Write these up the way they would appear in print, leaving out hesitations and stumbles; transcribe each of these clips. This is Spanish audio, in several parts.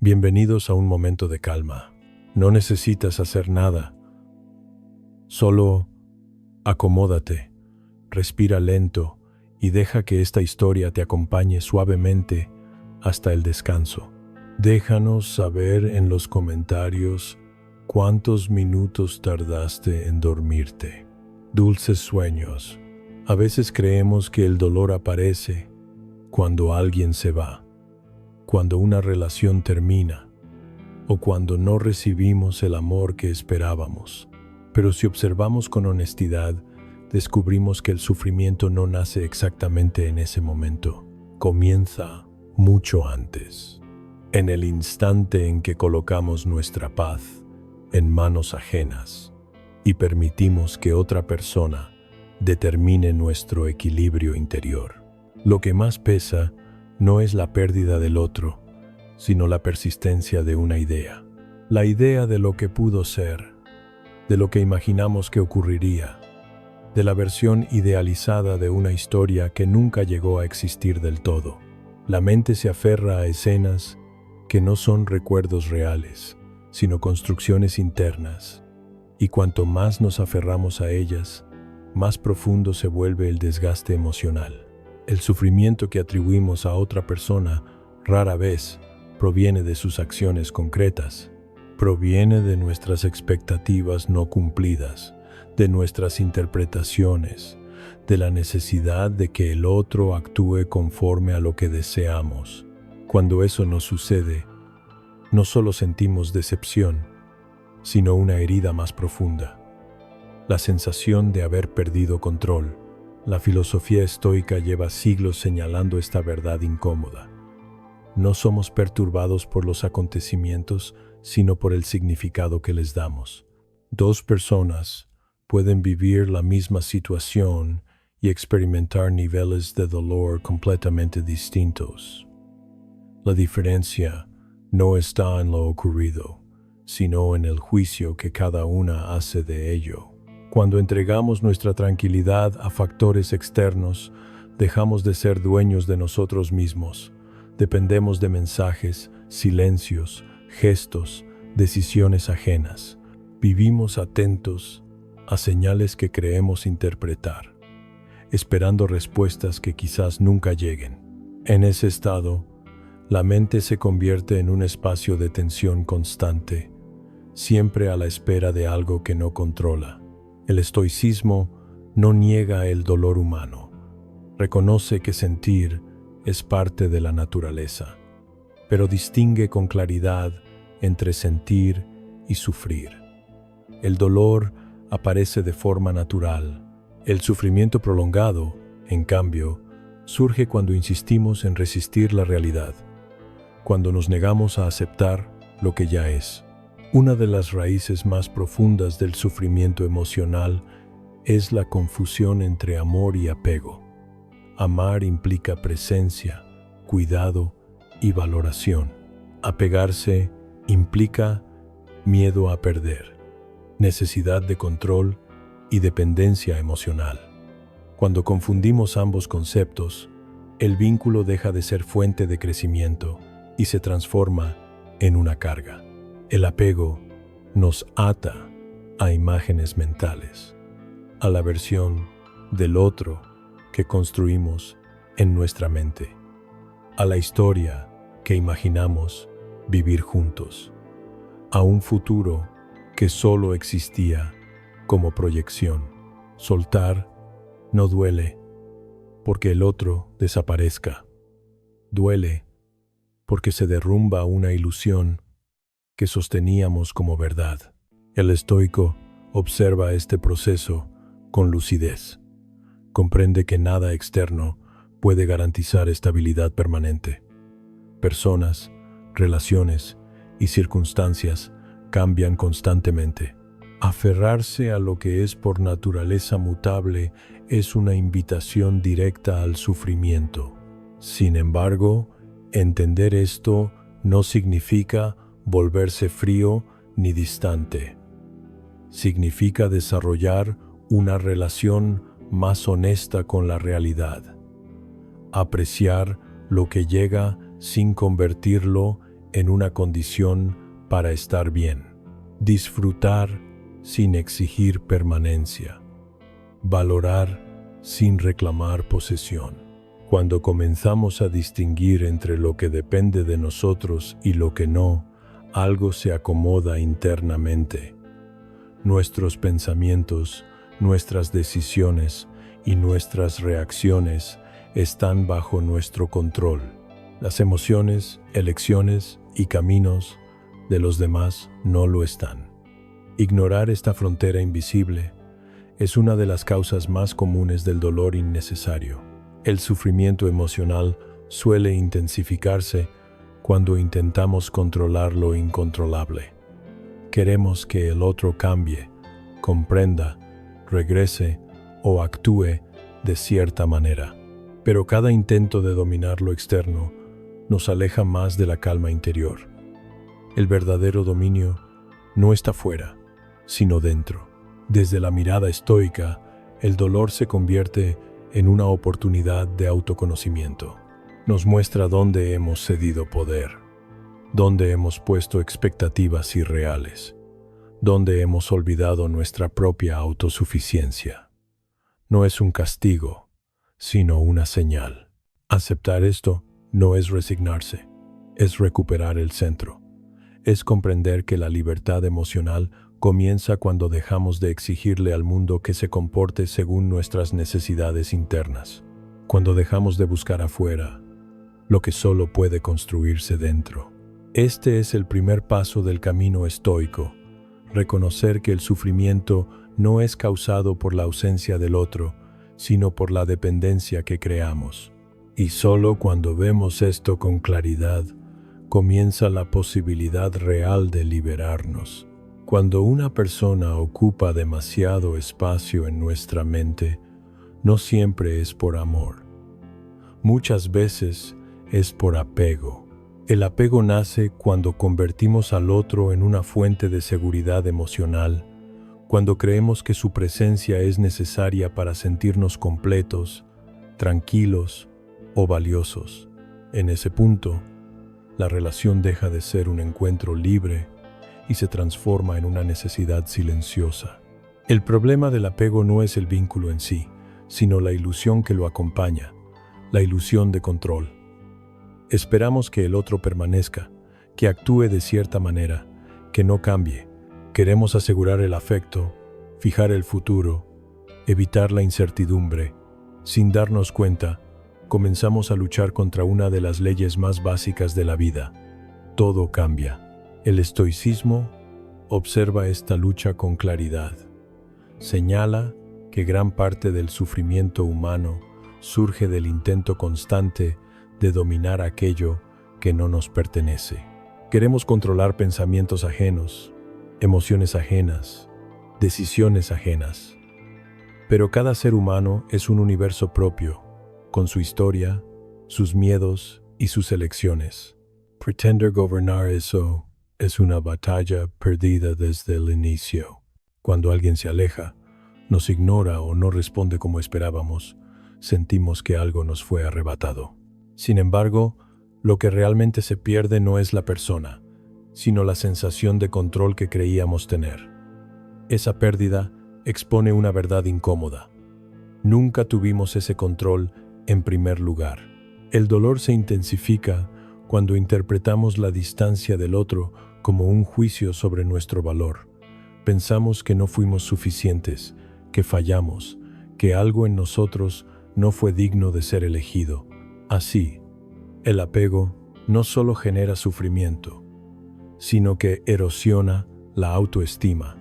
Bienvenidos a un momento de calma. No necesitas hacer nada. Solo acomódate, respira lento y deja que esta historia te acompañe suavemente hasta el descanso. Déjanos saber en los comentarios cuántos minutos tardaste en dormirte. Dulces sueños. A veces creemos que el dolor aparece cuando alguien se va, cuando una relación termina o cuando no recibimos el amor que esperábamos. Pero si observamos con honestidad, descubrimos que el sufrimiento no nace exactamente en ese momento. Comienza mucho antes, en el instante en que colocamos nuestra paz en manos ajenas y permitimos que otra persona determine nuestro equilibrio interior. Lo que más pesa no es la pérdida del otro, sino la persistencia de una idea. La idea de lo que pudo ser, de lo que imaginamos que ocurriría, de la versión idealizada de una historia que nunca llegó a existir del todo. La mente se aferra a escenas que no son recuerdos reales, sino construcciones internas, y cuanto más nos aferramos a ellas, más profundo se vuelve el desgaste emocional. El sufrimiento que atribuimos a otra persona rara vez proviene de sus acciones concretas, proviene de nuestras expectativas no cumplidas, de nuestras interpretaciones, de la necesidad de que el otro actúe conforme a lo que deseamos. Cuando eso no sucede, no solo sentimos decepción, sino una herida más profunda, la sensación de haber perdido control. La filosofía estoica lleva siglos señalando esta verdad incómoda. No somos perturbados por los acontecimientos, sino por el significado que les damos. Dos personas pueden vivir la misma situación y experimentar niveles de dolor completamente distintos. La diferencia no está en lo ocurrido, sino en el juicio que cada una hace de ello. Cuando entregamos nuestra tranquilidad a factores externos, dejamos de ser dueños de nosotros mismos. Dependemos de mensajes, silencios, gestos, decisiones ajenas. Vivimos atentos a señales que creemos interpretar, esperando respuestas que quizás nunca lleguen. En ese estado, la mente se convierte en un espacio de tensión constante, siempre a la espera de algo que no controla. El estoicismo no niega el dolor humano, reconoce que sentir es parte de la naturaleza, pero distingue con claridad entre sentir y sufrir. El dolor aparece de forma natural. El sufrimiento prolongado, en cambio, surge cuando insistimos en resistir la realidad, cuando nos negamos a aceptar lo que ya es. Una de las raíces más profundas del sufrimiento emocional es la confusión entre amor y apego. Amar implica presencia, cuidado y valoración. Apegarse implica miedo a perder, necesidad de control y dependencia emocional. Cuando confundimos ambos conceptos, el vínculo deja de ser fuente de crecimiento y se transforma en una carga. El apego nos ata a imágenes mentales, a la versión del otro que construimos en nuestra mente, a la historia que imaginamos vivir juntos, a un futuro que solo existía como proyección. Soltar no duele porque el otro desaparezca. Duele porque se derrumba una ilusión que sosteníamos como verdad. El estoico observa este proceso con lucidez. Comprende que nada externo puede garantizar estabilidad permanente. Personas, relaciones y circunstancias cambian constantemente. Aferrarse a lo que es por naturaleza mutable es una invitación directa al sufrimiento. Sin embargo, entender esto no significa volverse frío ni distante. Significa desarrollar una relación más honesta con la realidad. Apreciar lo que llega sin convertirlo en una condición para estar bien. Disfrutar sin exigir permanencia. Valorar sin reclamar posesión. Cuando comenzamos a distinguir entre lo que depende de nosotros y lo que no, algo se acomoda internamente. Nuestros pensamientos, nuestras decisiones y nuestras reacciones están bajo nuestro control. Las emociones, elecciones y caminos de los demás no lo están. Ignorar esta frontera invisible es una de las causas más comunes del dolor innecesario. El sufrimiento emocional suele intensificarse cuando intentamos controlar lo incontrolable. Queremos que el otro cambie, comprenda, regrese o actúe de cierta manera. Pero cada intento de dominar lo externo nos aleja más de la calma interior. El verdadero dominio no está fuera, sino dentro. Desde la mirada estoica, el dolor se convierte en una oportunidad de autoconocimiento. Nos muestra dónde hemos cedido poder, dónde hemos puesto expectativas irreales, dónde hemos olvidado nuestra propia autosuficiencia. No es un castigo, sino una señal. Aceptar esto no es resignarse, es recuperar el centro. Es comprender que la libertad emocional comienza cuando dejamos de exigirle al mundo que se comporte según nuestras necesidades internas. Cuando dejamos de buscar afuera lo que solo puede construirse dentro. Este es el primer paso del camino estoico. Reconocer que el sufrimiento no es causado por la ausencia del otro, sino por la dependencia que creamos. Y solo cuando vemos esto con claridad, comienza la posibilidad real de liberarnos. Cuando una persona ocupa demasiado espacio en nuestra mente, no siempre es por amor. Muchas veces es por apego. El apego nace cuando convertimos al otro en una fuente de seguridad emocional, cuando creemos que su presencia es necesaria para sentirnos completos, tranquilos o valiosos. En ese punto, la relación deja de ser un encuentro libre y se transforma en una necesidad silenciosa. El problema del apego no es el vínculo en sí, sino la ilusión que lo acompaña, la ilusión de control. Esperamos que el otro permanezca, que actúe de cierta manera, que no cambie. Queremos asegurar el afecto, fijar el futuro, evitar la incertidumbre. Sin darnos cuenta, comenzamos a luchar contra una de las leyes más básicas de la vida. Todo cambia. El estoicismo observa esta lucha con claridad. Señala que gran parte del sufrimiento humano surge del intento constante de dominar aquello que no nos pertenece. Queremos controlar pensamientos ajenos, emociones ajenas, decisiones ajenas. Pero cada ser humano es un universo propio, con su historia, sus miedos y sus elecciones. Pretender gobernar eso es una batalla perdida desde el inicio. Cuando alguien se aleja, nos ignora o no responde como esperábamos, sentimos que algo nos fue arrebatado. Sin embargo, lo que realmente se pierde no es la persona, sino la sensación de control que creíamos tener. Esa pérdida expone una verdad incómoda. Nunca tuvimos ese control en primer lugar. El dolor se intensifica cuando interpretamos la distancia del otro como un juicio sobre nuestro valor. Pensamos que no fuimos suficientes, que fallamos, que algo en nosotros no fue digno de ser elegido. Así, el apego no solo genera sufrimiento, sino que erosiona la autoestima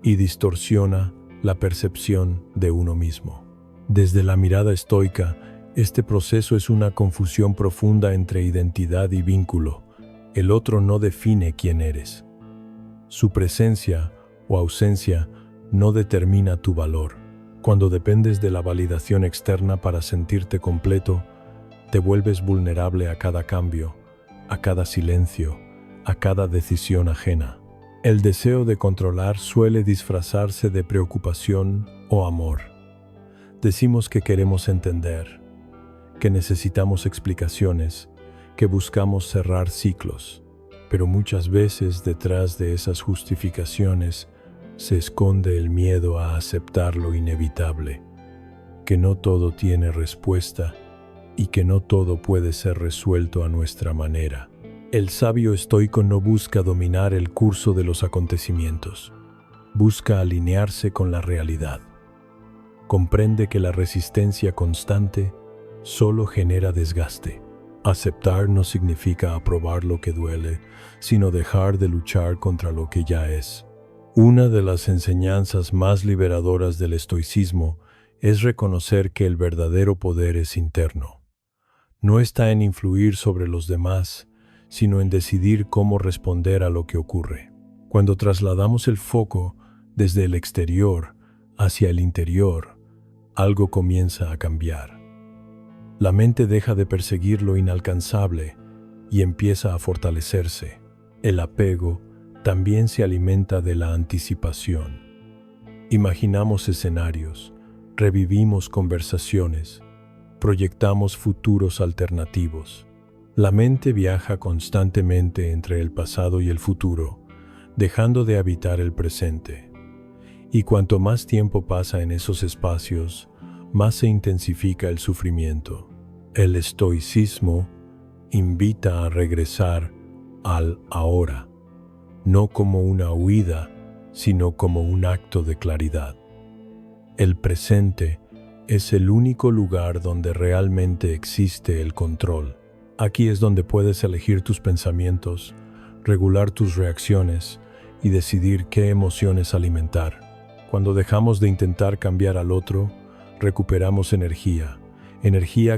y distorsiona la percepción de uno mismo. Desde la mirada estoica, este proceso es una confusión profunda entre identidad y vínculo. El otro no define quién eres. Su presencia o ausencia no determina tu valor. Cuando dependes de la validación externa para sentirte completo, te vuelves vulnerable a cada cambio, a cada silencio, a cada decisión ajena. El deseo de controlar suele disfrazarse de preocupación o amor. Decimos que queremos entender, que necesitamos explicaciones, que buscamos cerrar ciclos. Pero muchas veces detrás de esas justificaciones se esconde el miedo a aceptar lo inevitable, que no todo tiene respuesta y que no todo puede ser resuelto a nuestra manera. El sabio estoico no busca dominar el curso de los acontecimientos, busca alinearse con la realidad. Comprende que la resistencia constante solo genera desgaste. Aceptar no significa aprobar lo que duele, sino dejar de luchar contra lo que ya es. Una de las enseñanzas más liberadoras del estoicismo es reconocer que el verdadero poder es interno. No está en influir sobre los demás, sino en decidir cómo responder a lo que ocurre. Cuando trasladamos el foco desde el exterior hacia el interior, algo comienza a cambiar. La mente deja de perseguir lo inalcanzable y empieza a fortalecerse. El apego también se alimenta de la anticipación. Imaginamos escenarios, revivimos conversaciones, proyectamos futuros alternativos. La mente viaja constantemente entre el pasado y el futuro, dejando de habitar el presente. Y cuanto más tiempo pasa en esos espacios, más se intensifica el sufrimiento. El estoicismo invita a regresar al ahora, no como una huida, sino como un acto de claridad. El presente es el único lugar donde realmente existe el control. Aquí es donde puedes elegir tus pensamientos, regular tus reacciones y decidir qué emociones alimentar. Cuando dejamos de intentar cambiar al otro, recuperamos energía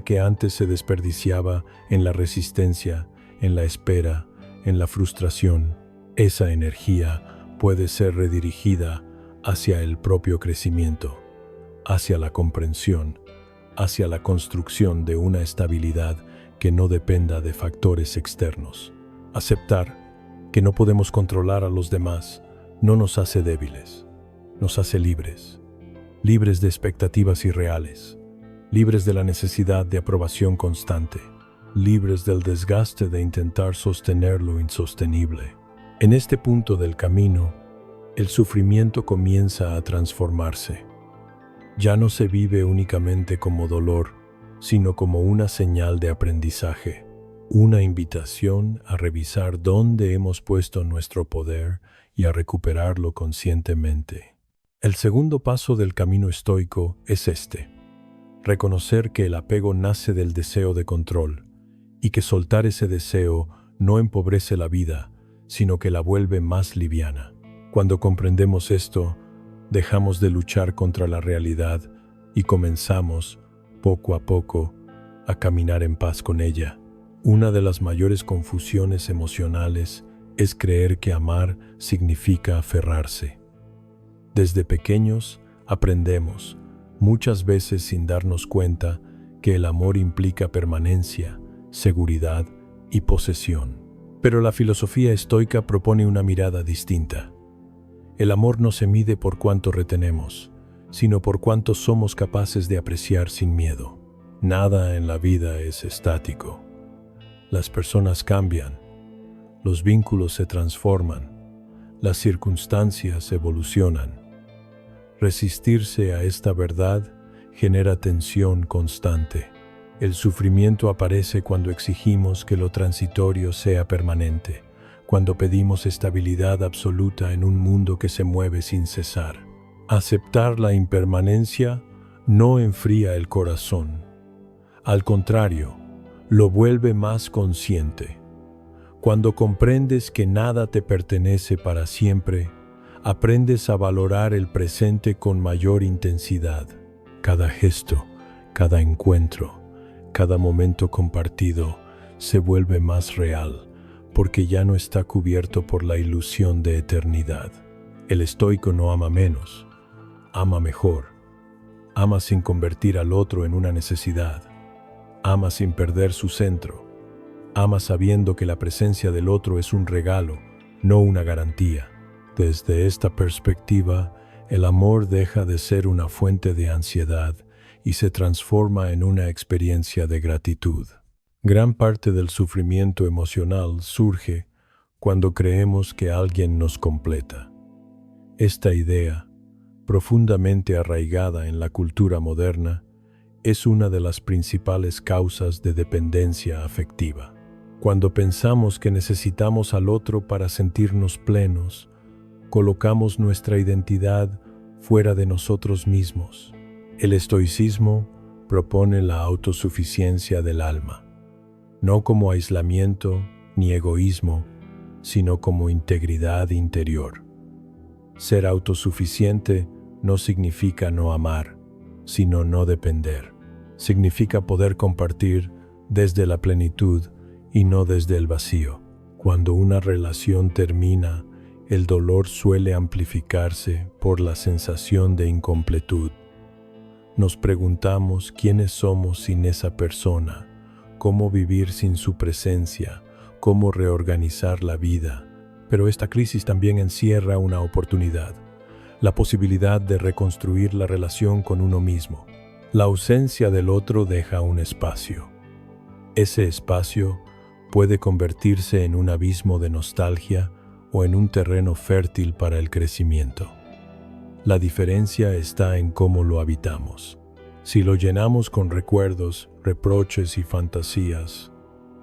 que antes se desperdiciaba en la resistencia, en la espera, en la frustración. Esa energía puede ser redirigida hacia el propio crecimiento, hacia la comprensión, hacia la construcción de una estabilidad que no dependa de factores externos. Aceptar que no podemos controlar a los demás no nos hace débiles, nos hace libres, libres de expectativas irreales, libres de la necesidad de aprobación constante, libres del desgaste de intentar sostener lo insostenible. En este punto del camino, el sufrimiento comienza a transformarse. Ya no se vive únicamente como dolor, sino como una señal de aprendizaje, una invitación a revisar dónde hemos puesto nuestro poder y a recuperarlo conscientemente. El segundo paso del camino estoico es este: reconocer que el apego nace del deseo de control y que soltar ese deseo no empobrece la vida, sino que la vuelve más liviana. Cuando comprendemos esto, dejamos de luchar contra la realidad y comenzamos, poco a poco, a caminar en paz con ella. Una de las mayores confusiones emocionales es creer que amar significa aferrarse. Desde pequeños aprendemos, muchas veces sin darnos cuenta, que el amor implica permanencia, seguridad y posesión. Pero la filosofía estoica propone una mirada distinta. El amor no se mide por cuánto retenemos, sino por cuánto somos capaces de apreciar sin miedo. Nada en la vida es estático. Las personas cambian, los vínculos se transforman, las circunstancias evolucionan. Resistirse a esta verdad genera tensión constante. El sufrimiento aparece cuando exigimos que lo transitorio sea permanente, cuando pedimos estabilidad absoluta en un mundo que se mueve sin cesar. Aceptar la impermanencia no enfría el corazón. Al contrario, lo vuelve más consciente. Cuando comprendes que nada te pertenece para siempre, aprendes a valorar el presente con mayor intensidad. Cada gesto, cada encuentro, cada momento compartido se vuelve más real, porque ya no está cubierto por la ilusión de eternidad. El estoico no ama menos, ama mejor. Ama sin convertir al otro en una necesidad. Ama sin perder su centro. Ama sabiendo que la presencia del otro es un regalo, no una garantía. Desde esta perspectiva, el amor deja de ser una fuente de ansiedad y se transforma en una experiencia de gratitud. Gran parte del sufrimiento emocional surge cuando creemos que alguien nos completa. Esta idea, profundamente arraigada en la cultura moderna, es una de las principales causas de dependencia afectiva. Cuando pensamos que necesitamos al otro para sentirnos plenos, colocamos nuestra identidad fuera de nosotros mismos. El estoicismo propone la autosuficiencia del alma, no como aislamiento ni egoísmo, sino como integridad interior. Ser autosuficiente no significa no amar, sino no depender. Significa poder compartir desde la plenitud y no desde el vacío. Cuando una relación termina, el dolor suele amplificarse por la sensación de incompletud. Nos preguntamos quiénes somos sin esa persona, cómo vivir sin su presencia, cómo reorganizar la vida. Pero esta crisis también encierra una oportunidad, la posibilidad de reconstruir la relación con uno mismo. La ausencia del otro deja un espacio. Ese espacio puede convertirse en un abismo de nostalgia o en un terreno fértil para el crecimiento. La diferencia está en cómo lo habitamos. Si lo llenamos con recuerdos, reproches y fantasías,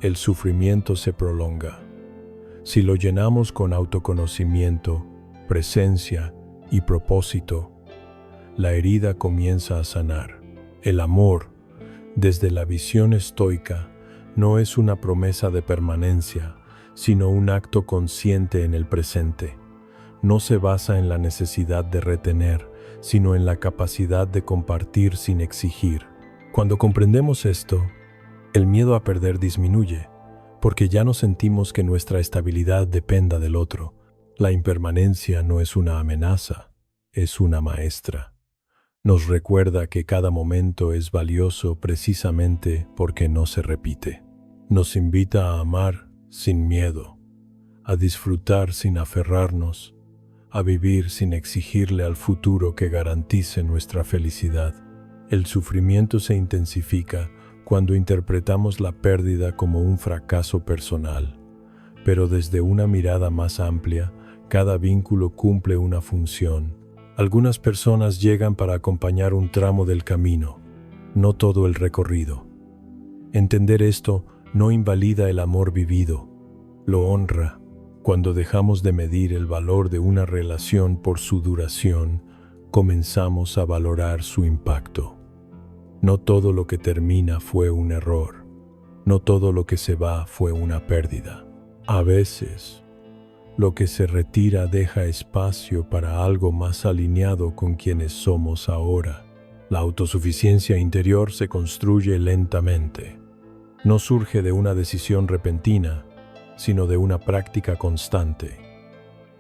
el sufrimiento se prolonga. Si lo llenamos con autoconocimiento, presencia y propósito, la herida comienza a sanar. El amor, desde la visión estoica, no es una promesa de permanencia, sino un acto consciente en el presente. No se basa en la necesidad de retener, sino en la capacidad de compartir sin exigir. Cuando comprendemos esto, el miedo a perder disminuye, porque ya no sentimos que nuestra estabilidad dependa del otro. La impermanencia no es una amenaza, es una maestra. Nos recuerda que cada momento es valioso precisamente porque no se repite. Nos invita a amar sin miedo, a disfrutar sin aferrarnos, a vivir sin exigirle al futuro que garantice nuestra felicidad. El sufrimiento se intensifica cuando interpretamos la pérdida como un fracaso personal, pero desde una mirada más amplia, cada vínculo cumple una función. Algunas personas llegan para acompañar un tramo del camino, no todo el recorrido. Entender esto no invalida el amor vivido, lo honra. Cuando dejamos de medir el valor de una relación por su duración, comenzamos a valorar su impacto. No todo lo que termina fue un error. No todo lo que se va fue una pérdida. A veces, lo que se retira deja espacio para algo más alineado con quienes somos ahora. La autosuficiencia interior se construye lentamente. No surge de una decisión repentina, sino de una práctica constante.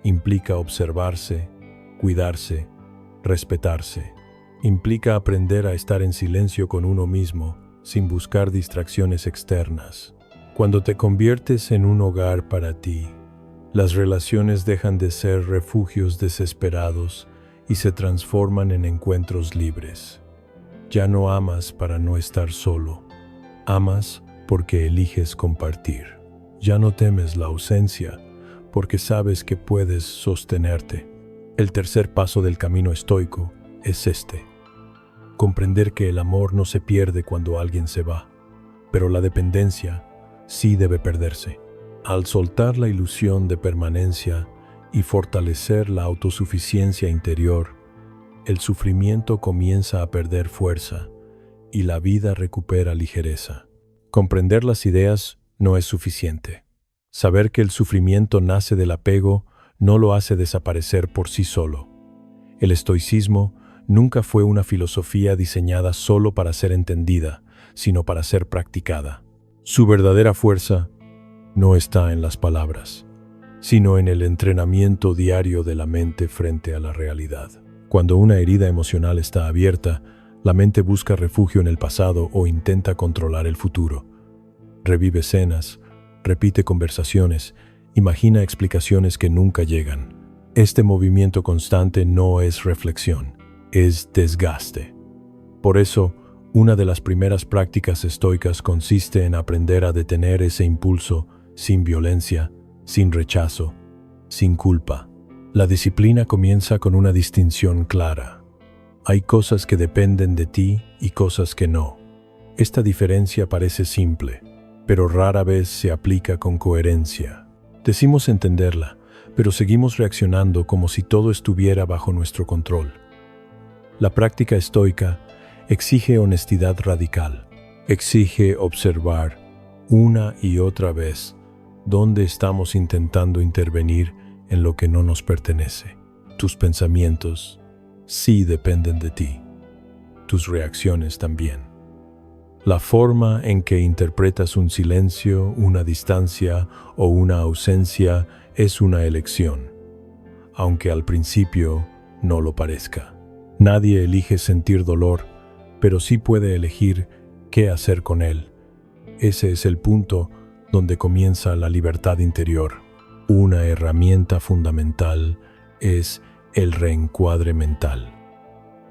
Implica observarse, cuidarse, respetarse. Implica aprender a estar en silencio con uno mismo, sin buscar distracciones externas. Cuando te conviertes en un hogar para ti, las relaciones dejan de ser refugios desesperados y se transforman en encuentros libres. Ya no amas para no estar solo. Amas porque eliges compartir. Ya no temes la ausencia, porque sabes que puedes sostenerte. El tercer paso del camino estoico es este: comprender que el amor no se pierde cuando alguien se va, pero la dependencia sí debe perderse. Al soltar la ilusión de permanencia y fortalecer la autosuficiencia interior, el sufrimiento comienza a perder fuerza y la vida recupera ligereza. Comprender las ideas no es suficiente. Saber que el sufrimiento nace del apego no lo hace desaparecer por sí solo. El estoicismo nunca fue una filosofía diseñada solo para ser entendida, sino para ser practicada. Su verdadera fuerza no está en las palabras, sino en el entrenamiento diario de la mente frente a la realidad. Cuando una herida emocional está abierta, la mente busca refugio en el pasado o intenta controlar el futuro. Revive escenas, repite conversaciones, imagina explicaciones que nunca llegan. Este movimiento constante no es reflexión, es desgaste. Por eso, una de las primeras prácticas estoicas consiste en aprender a detener ese impulso sin violencia, sin rechazo, sin culpa. La disciplina comienza con una distinción clara. Hay cosas que dependen de ti y cosas que no. Esta diferencia parece simple, pero rara vez se aplica con coherencia. Decimos entenderla, pero seguimos reaccionando como si todo estuviera bajo nuestro control. La práctica estoica exige honestidad radical. Exige observar una y otra vez dónde estamos intentando intervenir en lo que no nos pertenece. Tus pensamientos sí dependen de ti. Tus reacciones también. La forma en que interpretas un silencio, una distancia o una ausencia es una elección, aunque al principio no lo parezca. Nadie elige sentir dolor, pero sí puede elegir qué hacer con él. Ese es el punto donde comienza la libertad interior. Una herramienta fundamental es el reencuadre mental.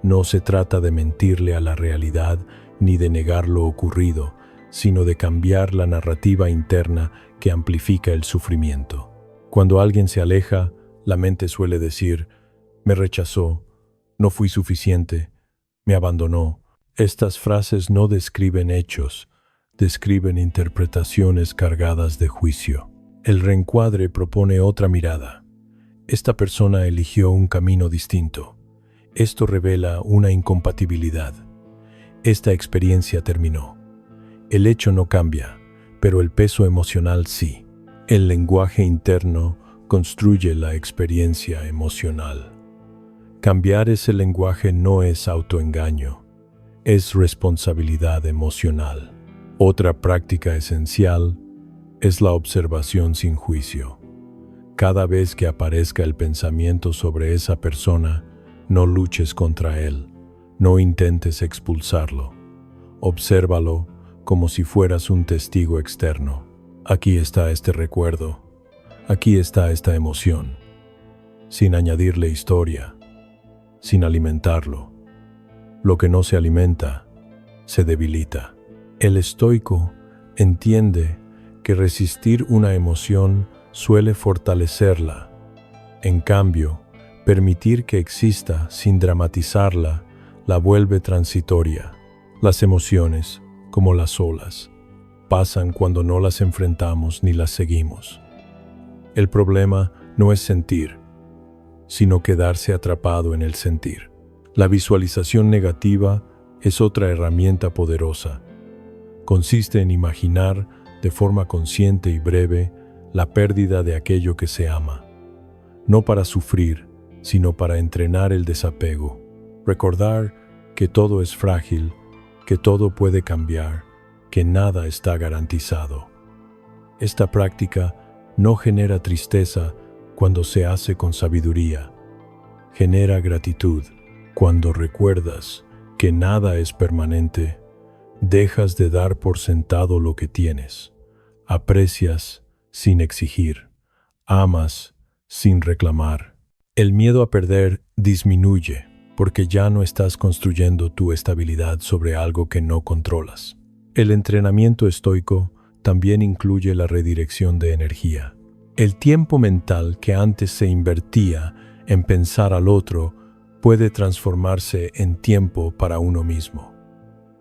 No se trata de mentirle a la realidad ni de negar lo ocurrido, sino de cambiar la narrativa interna que amplifica el sufrimiento. Cuando alguien se aleja, la mente suele decir: me rechazó, no fui suficiente, me abandonó. Estas frases no describen hechos, describen interpretaciones cargadas de juicio. El reencuadre propone otra mirada. Esta persona eligió un camino distinto. Esto revela una incompatibilidad. Esta experiencia terminó. El hecho no cambia, pero el peso emocional sí. El lenguaje interno construye la experiencia emocional. Cambiar ese lenguaje no es autoengaño, es responsabilidad emocional. Otra práctica esencial es la observación sin juicio. Cada vez que aparezca el pensamiento sobre esa persona, no luches contra él, no intentes expulsarlo. Obsérvalo como si fueras un testigo externo. Aquí está este recuerdo, aquí está esta emoción, sin añadirle historia, sin alimentarlo. Lo que no se alimenta, se debilita. El estoico entiende que resistir una emoción suele fortalecerla. En cambio, permitir que exista sin dramatizarla la vuelve transitoria. Las emociones, como las olas, pasan cuando no las enfrentamos ni las seguimos. El problema no es sentir, sino quedarse atrapado en el sentir. La visualización negativa es otra herramienta poderosa. Consiste en imaginar de forma consciente y breve la pérdida de aquello que se ama, no para sufrir, sino para entrenar el desapego. Recordar que todo es frágil, que todo puede cambiar, que nada está garantizado. Esta práctica no genera tristeza cuando se hace con sabiduría. Genera gratitud. Cuando recuerdas que nada es permanente, dejas de dar por sentado lo que tienes. Aprecias sin exigir. Amas sin reclamar. El miedo a perder disminuye porque ya no estás construyendo tu estabilidad sobre algo que no controlas. El entrenamiento estoico también incluye la redirección de energía. El tiempo mental que antes se invertía en pensar al otro puede transformarse en tiempo para uno mismo.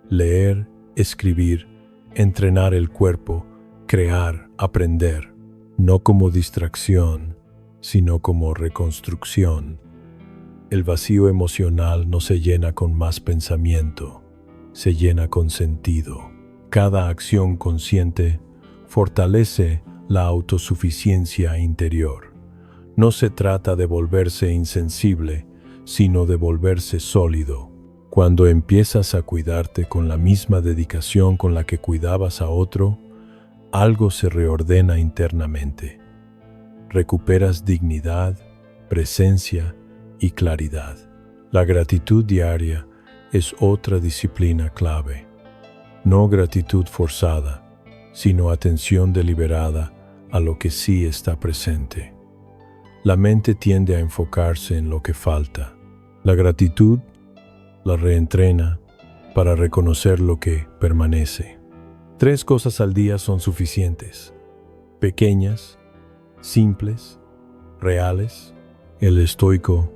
Leer, escribir, entrenar el cuerpo, crear, aprender, no como distracción, sino como reconstrucción. El vacío emocional no se llena con más pensamiento, se llena con sentido. Cada acción consciente fortalece la autosuficiencia interior. No se trata de volverse insensible, sino de volverse sólido. Cuando empiezas a cuidarte con la misma dedicación con la que cuidabas a otro, algo se reordena internamente. Recuperas dignidad, presencia y claridad. La gratitud diaria es otra disciplina clave. No gratitud forzada, sino atención deliberada a lo que sí está presente. La mente tiende a enfocarse en lo que falta. La gratitud la reentrena para reconocer lo que permanece. 3 cosas al día son suficientes. Pequeñas, simples, reales. El estoico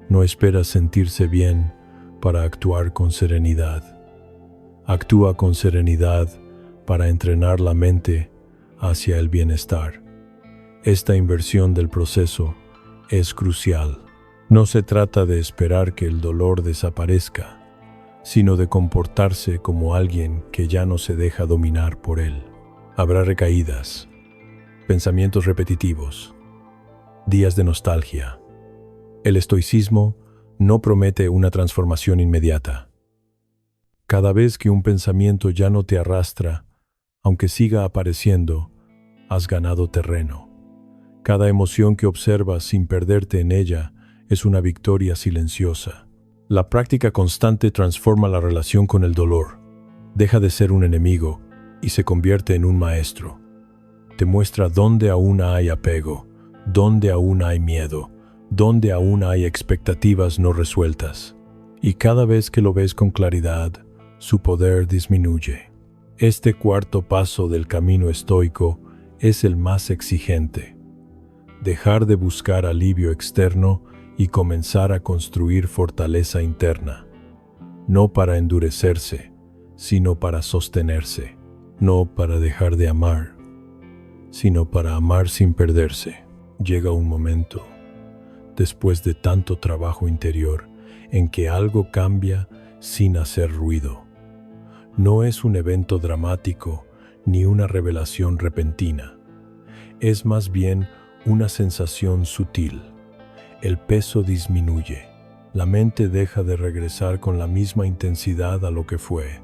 no espera sentirse bien para actuar con serenidad. Actúa con serenidad para entrenar la mente hacia el bienestar. Esta inversión del proceso es crucial. No se trata de esperar que el dolor desaparezca, sino de comportarse como alguien que ya no se deja dominar por él. Habrá recaídas, pensamientos repetitivos, días de nostalgia. El estoicismo no promete una transformación inmediata. Cada vez que un pensamiento ya no te arrastra, aunque siga apareciendo, has ganado terreno. Cada emoción que observas sin perderte en ella es una victoria silenciosa. La práctica constante transforma la relación con el dolor. Deja de ser un enemigo y se convierte en un maestro. Te muestra dónde aún hay apego, dónde aún hay miedo, dónde aún hay expectativas no resueltas. Y cada vez que lo ves con claridad, su poder disminuye. Este cuarto paso del camino estoico es el más exigente. Dejar de buscar alivio externo y comenzar a construir fortaleza interna. No para endurecerse, sino para sostenerse. No para dejar de amar, sino para amar sin perderse. Llega un momento, después de tanto trabajo interior, en que algo cambia sin hacer ruido. No es un evento dramático ni una revelación repentina. Es más bien una sensación sutil. El peso disminuye. La mente deja de regresar con la misma intensidad a lo que fue.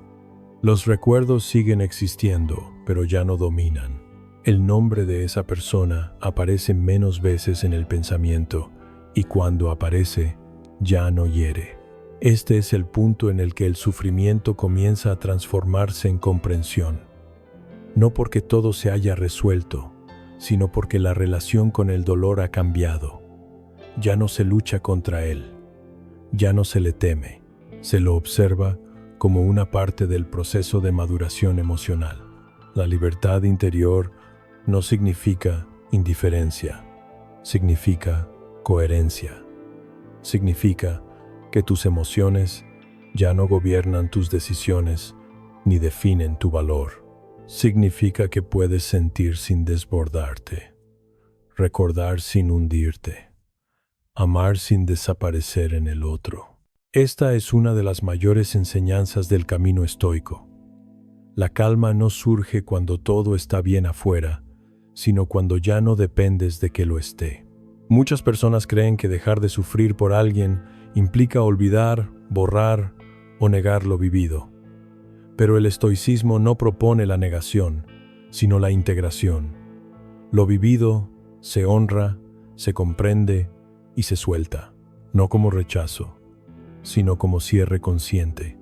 Los recuerdos siguen existiendo, pero ya no dominan. El nombre de esa persona aparece menos veces en el pensamiento y cuando aparece, ya no hiere. Este es el punto en el que el sufrimiento comienza a transformarse en comprensión. No porque todo se haya resuelto, sino porque la relación con el dolor ha cambiado. Ya no se lucha contra él, ya no se le teme, se lo observa como una parte del proceso de maduración emocional. La libertad interior no significa indiferencia, significa coherencia. Significa que tus emociones ya no gobiernan tus decisiones ni definen tu valor. Significa que puedes sentir sin desbordarte, recordar sin hundirte, amar sin desaparecer en el otro. Esta es una de las mayores enseñanzas del camino estoico. La calma no surge cuando todo está bien afuera, sino cuando ya no dependes de que lo esté. Muchas personas creen que dejar de sufrir por alguien implica olvidar, borrar o negar lo vivido. Pero el estoicismo no propone la negación, sino la integración. Lo vivido se honra, se comprende y se suelta, no como rechazo, sino como cierre consciente.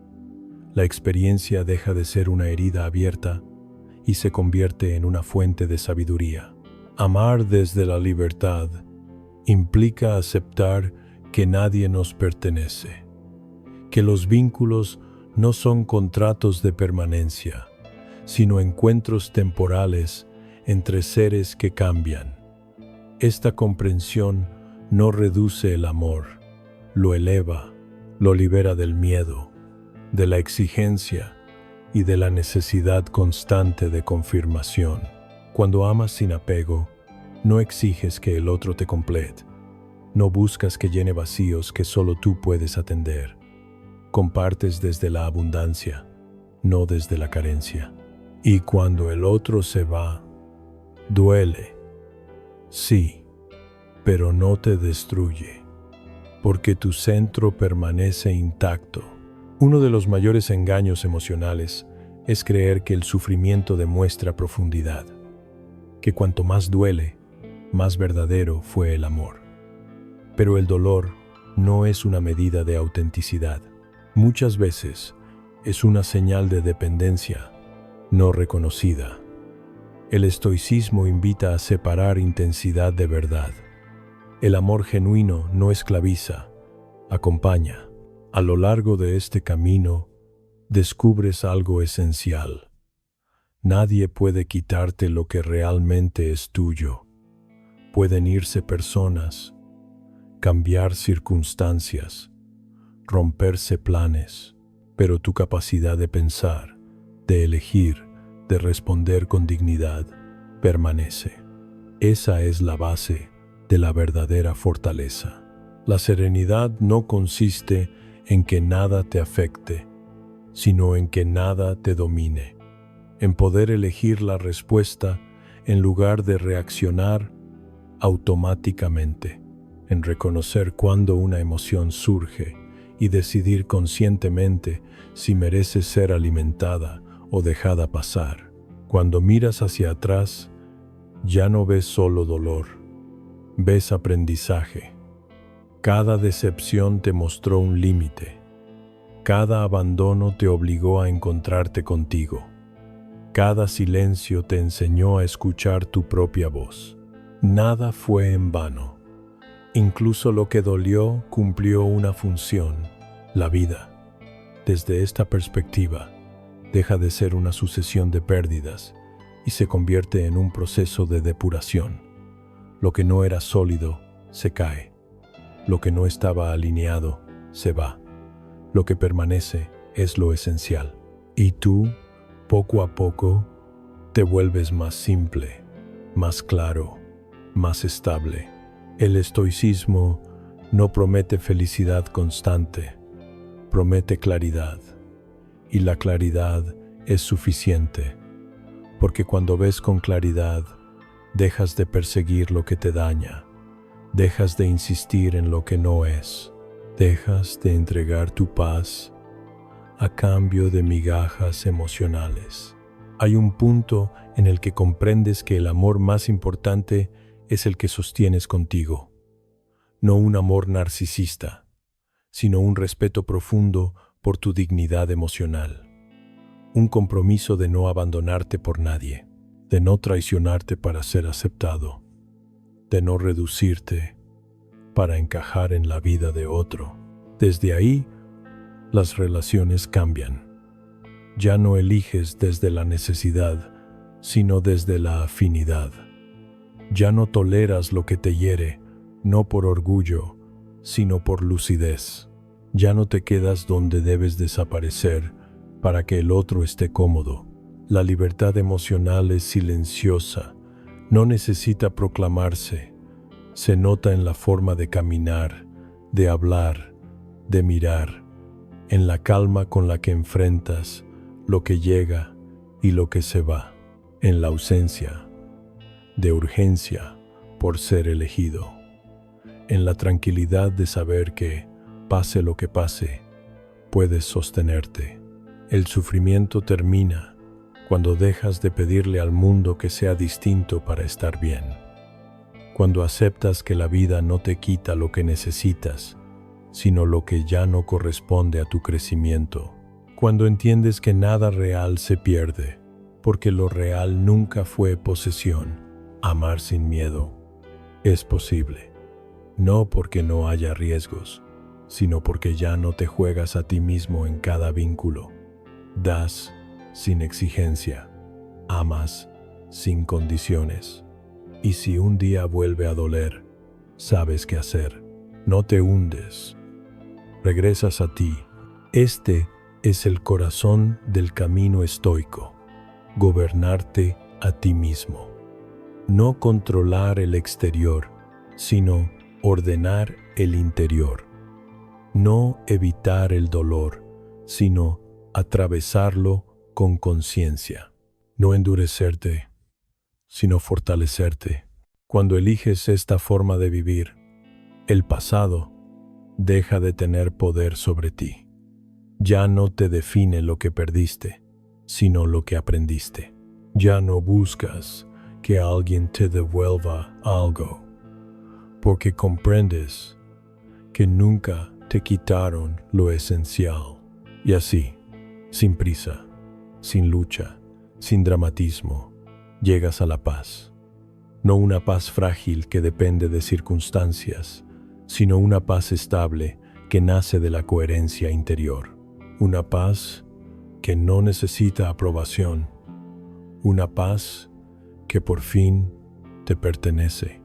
La experiencia deja de ser una herida abierta y se convierte en una fuente de sabiduría. Amar desde la libertad implica aceptar que nadie nos pertenece, que los vínculos no son contratos de permanencia, sino encuentros temporales entre seres que cambian. Esta comprensión no reduce el amor, lo eleva, lo libera del miedo, de la exigencia y de la necesidad constante de confirmación. Cuando amas sin apego, no exiges que el otro te complete. No buscas que llene vacíos que solo tú puedes atender. Compartes desde la abundancia, no desde la carencia. Y cuando el otro se va, duele. Sí, pero no te destruye, porque tu centro permanece intacto. Uno de los mayores engaños emocionales es creer que el sufrimiento demuestra profundidad, que cuanto más duele, más verdadero fue el amor. Pero el dolor no es una medida de autenticidad. Muchas veces es una señal de dependencia no reconocida. El estoicismo invita a separar intensidad de verdad. El amor genuino no esclaviza, acompaña. A lo largo de este camino, descubres algo esencial. Nadie puede quitarte lo que realmente es tuyo. Pueden irse personas, cambiar circunstancias, romperse planes, pero tu capacidad de pensar, de elegir, de responder con dignidad, permanece. Esa es la base de la verdadera fortaleza. La serenidad no consiste en que nada te afecte, sino en que nada te domine, en poder elegir la respuesta en lugar de reaccionar automáticamente, en reconocer cuando una emoción surge y decidir conscientemente si merece ser alimentada o dejada pasar. Cuando miras hacia atrás, ya no ves solo dolor, ves aprendizaje. Cada decepción te mostró un límite. Cada abandono te obligó a encontrarte contigo. Cada silencio te enseñó a escuchar tu propia voz. Nada fue en vano. Incluso lo que dolió cumplió una función, la vida. Desde esta perspectiva, deja de ser una sucesión de pérdidas y se convierte en un proceso de depuración. Lo que no era sólido, se cae. Lo que no estaba alineado, se va. Lo que permanece es lo esencial. Y tú, poco a poco, te vuelves más simple, más claro, más estable. El estoicismo no promete felicidad constante, promete claridad. Y la claridad es suficiente, porque cuando ves con claridad, dejas de perseguir lo que te daña, dejas de insistir en lo que no es, dejas de entregar tu paz a cambio de migajas emocionales. Hay un punto en el que comprendes que el amor más importante es el que sostienes contigo. No un amor narcisista, sino un respeto profundo por tu dignidad emocional. Un compromiso de no abandonarte por nadie, de no traicionarte para ser aceptado, de no reducirte para encajar en la vida de otro. Desde ahí, las relaciones cambian. Ya no eliges desde la necesidad, sino desde la afinidad. Ya no toleras lo que te hiere, no por orgullo, sino por lucidez. Ya no te quedas donde debes desaparecer para que el otro esté cómodo. La libertad emocional es silenciosa, no necesita proclamarse. Se nota en la forma de caminar, de hablar, de mirar, en la calma con la que enfrentas lo que llega y lo que se va, en la ausencia de urgencia por ser elegido, en la tranquilidad de saber que, pase lo que pase, puedes sostenerte. El sufrimiento termina cuando dejas de pedirle al mundo que sea distinto para estar bien. Cuando aceptas que la vida no te quita lo que necesitas, sino lo que ya no corresponde a tu crecimiento. Cuando entiendes que nada real se pierde, porque lo real nunca fue posesión. Amar sin miedo es posible, no porque no haya riesgos, sino porque ya no te juegas a ti mismo en cada vínculo. Das sin exigencia, amas sin condiciones. Y si un día vuelve a doler, sabes qué hacer. No te hundes, regresas a ti. Este es el corazón del camino estoico, gobernarte a ti mismo. No controlar el exterior, sino ordenar el interior. No evitar el dolor, sino atravesarlo con conciencia. No endurecerte, sino fortalecerte. Cuando eliges esta forma de vivir, el pasado deja de tener poder sobre ti. Ya no te define lo que perdiste, sino lo que aprendiste. Ya no buscas que alguien te devuelva algo, porque comprendes que nunca te quitaron lo esencial. Y así, sin prisa, sin lucha, sin dramatismo, llegas a la paz. No una paz frágil que depende de circunstancias, sino una paz estable que nace de la coherencia interior. Una paz que no necesita aprobación. Una paz que por fin te pertenece.